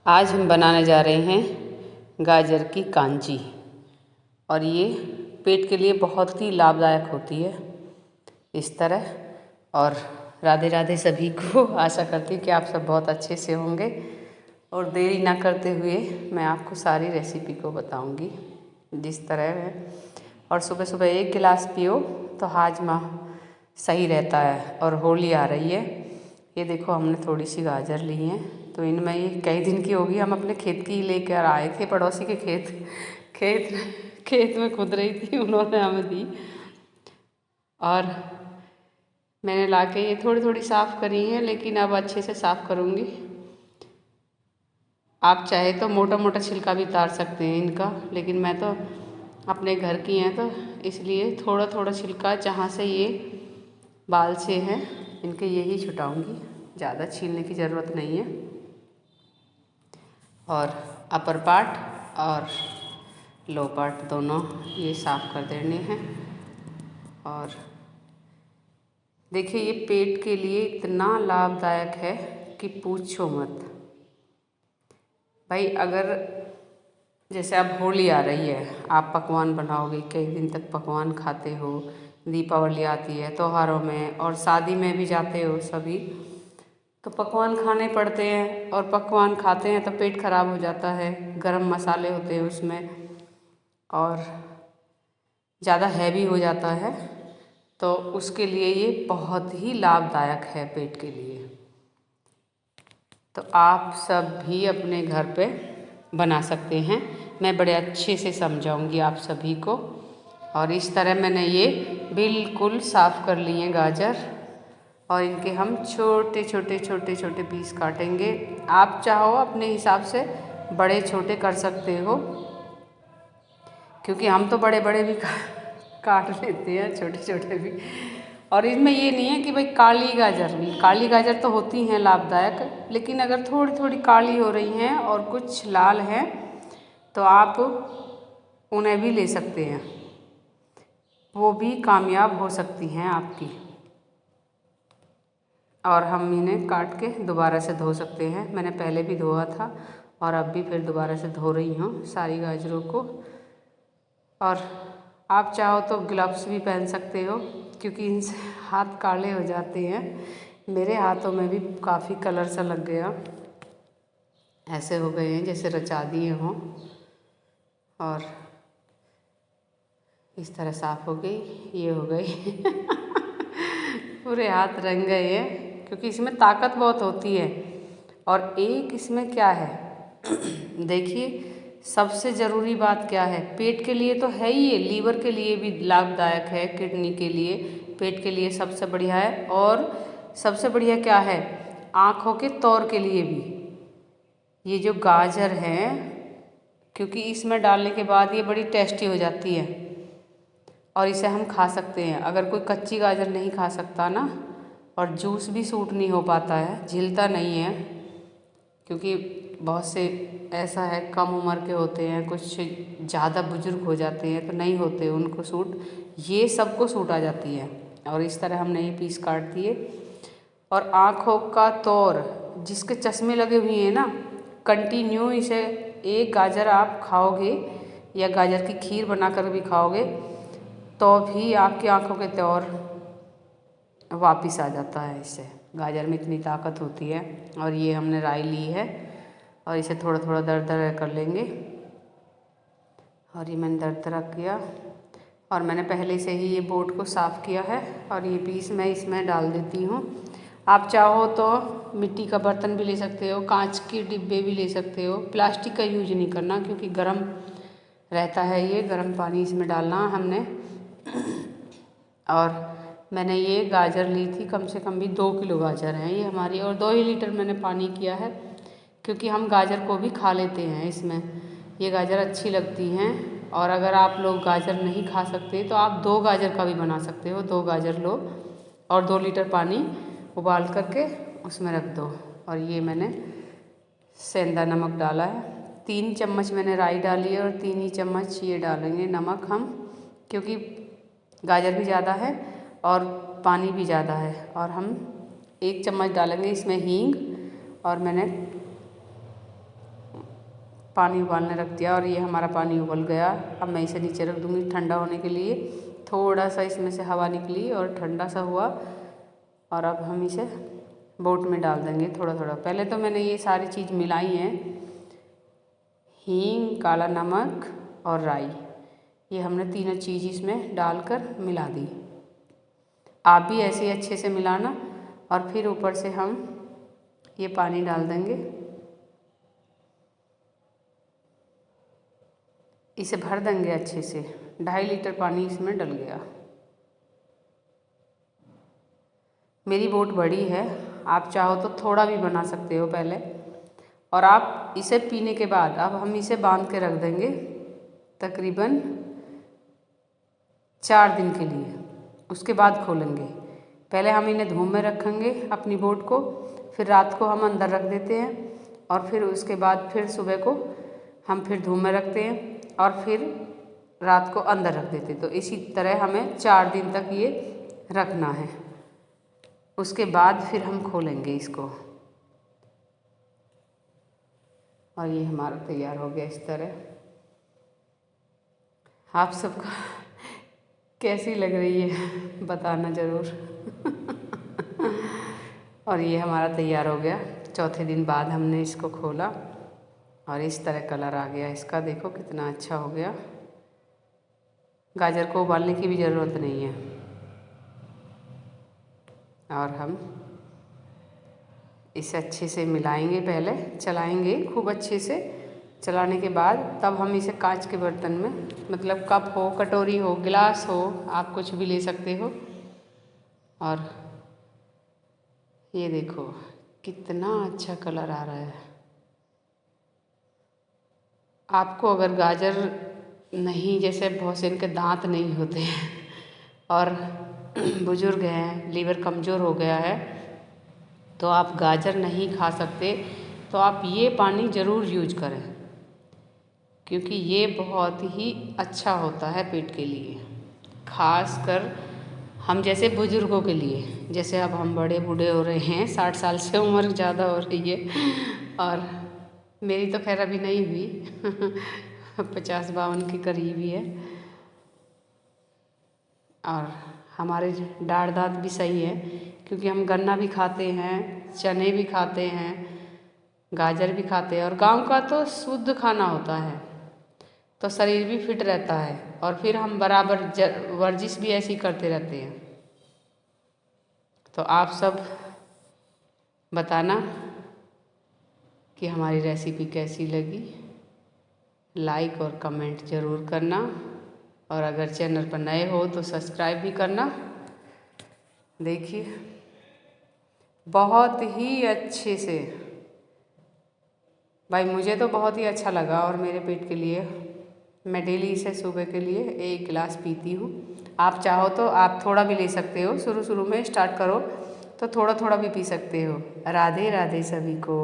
आज हम बनाने जा रहे हैं गाजर की कांजी और ये पेट के लिए बहुत ही लाभदायक होती है इस तरह। और राधे राधे सभी को। आशा करती हूँ कि आप सब बहुत अच्छे से होंगे और देरी ना करते हुए मैं आपको सारी रेसिपी को बताऊंगी जिस तरह है। और सुबह सुबह 1 गिलास पियो तो हाजमा सही रहता है। और होली आ रही है, ये देखो हमने थोड़ी सी गाजर ली है तो इनमें ये कई दिन की होगी। हम अपने खेत की लेकर आए थे, पड़ोसी के खेत में खुद रही थी, उन्होंने हमें दी और मैंने लाके ये थोड़ी थोड़ी साफ़ करी है, लेकिन अब अच्छे से साफ़ करूँगी। आप चाहे तो मोटा मोटा छिलका भी उतार सकते हैं इनका, लेकिन मैं तो अपने घर की हैं तो इसलिए थोड़ा थोड़ा छिलका जहाँ से ये बाल से हैं इनके यही छुटाऊँगी, ज़्यादा छीलने की ज़रूरत नहीं है। और अपर पार्ट और लो पार्ट दोनों ये साफ़ कर देने हैं। और देखिए ये पेट के लिए इतना लाभदायक है कि पूछो मत भाई। अगर जैसे अब होली आ रही है, आप पकवान बनाओगे, कई दिन तक पकवान खाते हो, दीपावली आती है त्योहारों में और शादी में भी जाते हो सभी, तो पकवान खाने पड़ते हैं और पकवान खाते हैं तो पेट खराब हो जाता है। गरम मसाले होते हैं उसमें और ज़्यादा हैवी हो जाता है, तो उसके लिए ये बहुत ही लाभदायक है पेट के लिए। तो आप सब भी अपने घर पे बना सकते हैं, मैं बड़े अच्छे से समझाऊंगी आप सभी को। और इस तरह मैंने ये बिल्कुल साफ़ कर लिए हैं गाजर और इनके हम छोटे छोटे छोटे छोटे पीस काटेंगे। आप चाहो अपने हिसाब से बड़े छोटे कर सकते हो, क्योंकि हम तो बड़े बड़े भी काट लेते हैं, छोटे छोटे भी। और इसमें ये नहीं है कि भाई काली गाजर तो होती हैं लाभदायक, लेकिन अगर थोड़ी थोड़ी काली हो रही हैं और कुछ लाल हैं तो आप उन्हें भी ले सकते हैं, वो भी कामयाब हो सकती हैं आपकी। और हम इन्हें काट के दोबारा से धो सकते हैं। मैंने पहले भी धोया था और अब भी फिर दोबारा से धो रही हूँ सारी गाजरों को। और आप चाहो तो ग्लव्स भी पहन सकते हो, क्योंकि इनसे हाथ काले हो जाते हैं। मेरे हाथों में भी काफ़ी कलर सा लग गया, ऐसे हो गए हैं जैसे रचा दिए हों। और इस तरह साफ़ हो गई, ये हो गई पूरे हाथ रंग गए हैं, क्योंकि इसमें ताकत बहुत होती है। और एक इसमें क्या है देखिए, सबसे ज़रूरी बात क्या है, पेट के लिए तो है ही, ये लीवर के लिए भी लाभदायक है, किडनी के लिए, पेट के लिए सबसे बढ़िया है। और सबसे बढ़िया क्या है, आँखों के तौर के लिए भी ये जो गाजर है, क्योंकि इसमें डालने के बाद ये बड़ी टेस्टी हो जाती है और इसे हम खा सकते हैं। अगर कोई कच्ची गाजर नहीं खा सकता ना, और जूस भी सूट नहीं हो पाता है, झिलता नहीं है, क्योंकि बहुत से ऐसा है कम उम्र के होते हैं, कुछ ज़्यादा बुजुर्ग हो जाते हैं तो नहीं होते उनको सूट, ये सबको सूट आ जाती है। और इस तरह हमने ये पीस काट दिए। और आँखों का तौर, जिसके चश्मे लगे हुए हैं ना, कंटिन्यू इसे एक गाजर आप खाओगे या गाजर की खीर बनाकर भी खाओगे तो भी आपकी आँखों के तौर वापस आ जाता है। इससे गाजर में इतनी ताकत होती है। और ये हमने राई ली है और इसे थोड़ा थोड़ा दरदरा कर लेंगे। और ये मैंने दरदरा किया और मैंने पहले से ही ये बोट को साफ़ किया है और ये पीस मैं इसमें डाल देती हूँ। आप चाहो तो मिट्टी का बर्तन भी ले सकते हो, कांच के डिब्बे भी ले सकते हो, प्लास्टिक का यूज नहीं करना, क्योंकि गर्म रहता है, ये गर्म पानी इसमें डालना हमने। और मैंने ये गाजर ली थी, कम से कम भी 2 किलो गाजर हैं ये हमारी, और 2 ही लीटर मैंने पानी किया है, क्योंकि हम गाजर को भी खा लेते हैं इसमें, ये गाजर अच्छी लगती हैं। और अगर आप लोग गाजर नहीं खा सकते तो आप 2 गाजर का भी बना सकते हो। 2 गाजर लो और 2 लीटर पानी उबाल करके उसमें रख दो। और ये मैंने सेंधा नमक डाला है, 3 चम्मच मैंने राई डाली है और 3 ही चम्मच ये डालेंगे नमक हम, क्योंकि गाजर भी ज़्यादा है और पानी भी ज़्यादा है। और हम 1 चम्मच डालेंगे इसमें हींग, और मैंने पानी उबालने रख दिया और ये हमारा पानी उबल गया। अब मैं इसे नीचे रख दूँगी ठंडा होने के लिए। थोड़ा सा इसमें से हवा निकली और ठंडा सा हुआ और अब हम इसे बोट में डाल देंगे थोड़ा थोड़ा। पहले तो मैंने ये सारी चीज़ मिलाई हैं, हींग, काला नमक और राई, ये हमने तीनों चीज़ इसमें डालकर मिला दी। आप भी ऐसे ही अच्छे से मिलाना और फिर ऊपर से हम ये पानी डाल देंगे। इसे भर देंगे अच्छे से। 2.5 लीटर पानी इसमें डल गया। मेरी बोट बड़ी है, आप चाहो तो थोड़ा भी बना सकते हो पहले। और आप इसे पीने के बाद अब हम इसे बांध के रख देंगे तकरीबन 4 दिन के लिए। उसके बाद खोलेंगे। पहले हम इन्हें धूप में रखेंगे अपनी बोट को, फिर रात को हम अंदर रख देते हैं और फिर उसके बाद फिर सुबह को हम फिर धूप में रखते हैं और फिर रात को अंदर रख देते हैं। तो इसी तरह हमें 4 दिन तक ये रखना है। उसके बाद फिर हम खोलेंगे इसको और ये हमारा तैयार हो गया इस तरह। आप सबका कैसी लग रही है बताना ज़रूर। और ये हमारा तैयार हो गया। चौथे दिन बाद हमने इसको खोला और इस तरह कलर आ गया इसका। देखो कितना अच्छा हो गया। गाजर को उबालने की भी ज़रूरत नहीं है। और हम इसे अच्छे से मिलाएंगे, पहले चलाएंगे खूब अच्छे से। चलाने के बाद तब हम इसे कांच के बर्तन में, मतलब कप हो, कटोरी हो, गिलास हो, आप कुछ भी ले सकते हो। और ये देखो कितना अच्छा कलर आ रहा है। आपको अगर गाजर नहीं, जैसे बहुत से इनके दांत नहीं होते हैं और बुजुर्ग हैं, लीवर कमज़ोर हो गया है, तो आप गाजर नहीं खा सकते तो आप ये पानी ज़रूर यूज करें, क्योंकि ये बहुत ही अच्छा होता है पेट के लिए, ख़ास कर हम जैसे बुज़ुर्गों के लिए। जैसे अब हम बड़े बूढ़े हो रहे हैं, 60 साल से उम्र ज़्यादा हो रही है और मेरी तो खैर अभी नहीं हुई 50-52 के करीब ही है। और हमारे दाढ़ दांत भी सही है, क्योंकि हम गन्ना भी खाते हैं, चने भी खाते हैं, गाजर भी खाते हैं और गांव का तो शुद्ध खाना होता है, तो शरीर भी फिट रहता है। और फिर हम बराबर वर्जिश भी ऐसी करते रहते हैं। तो आप सब बताना कि हमारी रेसिपी कैसी लगी। लाइक और कमेंट ज़रूर करना और अगर चैनल पर नए हो तो सब्सक्राइब भी करना। देखिए बहुत ही अच्छे से, भाई मुझे तो बहुत ही अच्छा लगा और मेरे पेट के लिए मैं डेली इसे सुबह के लिए 1 गिलास पीती हूँ। आप चाहो तो आप थोड़ा भी ले सकते हो, शुरू शुरू में स्टार्ट करो तो थोड़ा थोड़ा भी पी सकते हो। राधे राधे सभी को।